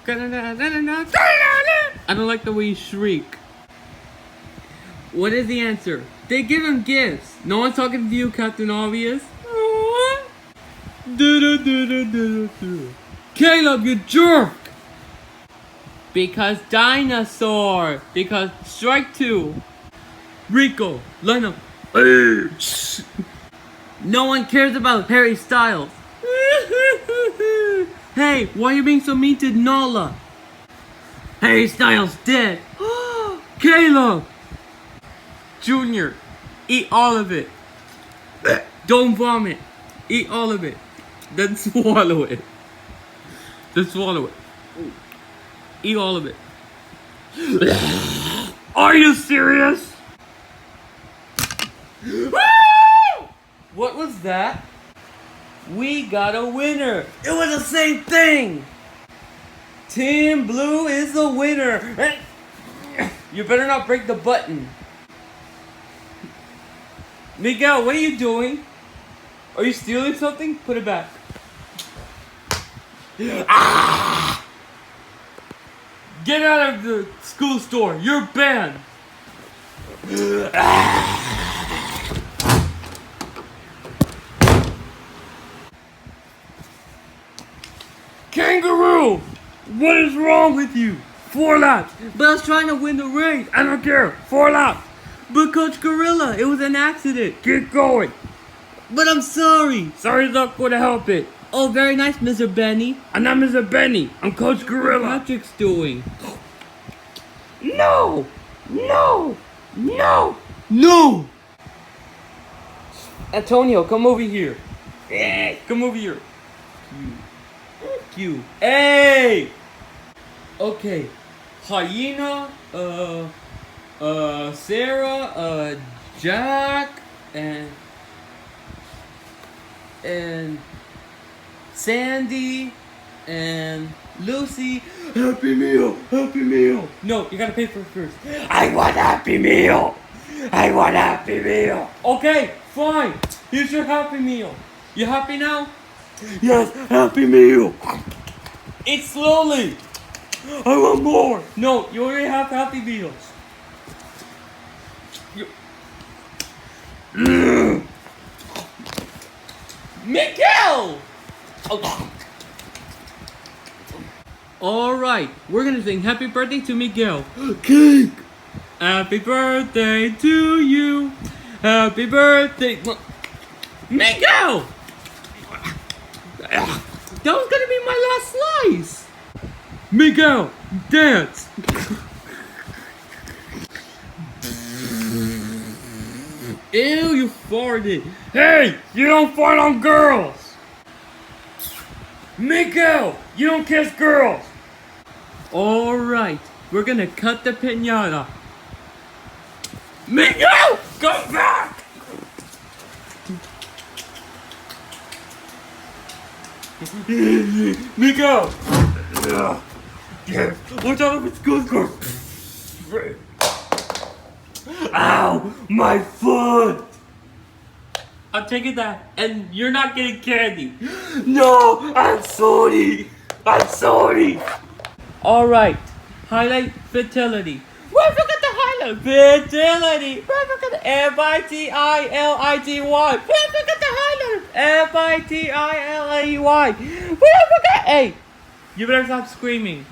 I don't like the way you shriek. What is the answer? They give him gifts. No one's talking to you, Captain Obvious. Caleb, you jerk! Because dinosaur. Because strike two. Rico, line up. No one cares about Harry Styles. Hey, why are you being so mean to Nala? Harry Styles dead. Caleb! Junior, eat all of it. Don't vomit. Eat all of it. Then swallow it. Then swallow it. Eat all of it. Are you serious? What was that? We got a winner. It was the same thing. Team Blue is the winner. You better not break the button. Miguel, what are you doing? Are you stealing something? Put it back. Ah! Get out of the school store. You're banned. Kangaroo! What is wrong with you? 4 laps. But I was trying to win the race. I don't care. 4 laps. But Coach Gorilla, it was an accident. Keep going. But I'm sorry. Sorry's not going to help it. Oh, very nice, Mr. Benny. I'm not Mr. Benny. I'm Coach Gorilla. What Patrick's doing? No! No! No! No! Antonio, come over here. Come over here. You. Hey! Okay. Hyena, Sarah, Jack, and Sandy, and Lucy. Happy Meal! Happy Meal! No, you gotta pay for it first. I want Happy Meal! I want Happy Meal! Okay, fine. Here's your Happy Meal. You happy now? Yes, Happy Meal! Eat slowly! I want more! No, you already have Happy Meals. Miguel! Okay. Alright, we're gonna sing Happy Birthday to Miguel. Cake! Happy birthday to you! Happy birthday! Miguel! That was gonna be my last slice! Miguel, dance! Ew, you farted! Hey, you don't fart on girls! Miguel, you don't kiss girls! Alright, we're gonna cut the piñata. Miguel, go back! Miguel! Watch out if it's good. Ow! My foot! I'm taking that, and you're not getting candy. No! I'm sorry! I'm sorry! Alright, highlight fatality. Why forgot the highlight? Fatality! Why forgot the F-I-T-I-L-I-T-Y? Why forgot the highlight? F-I-T-I-L-A-Y. Why forgot? Hey! You better stop screaming.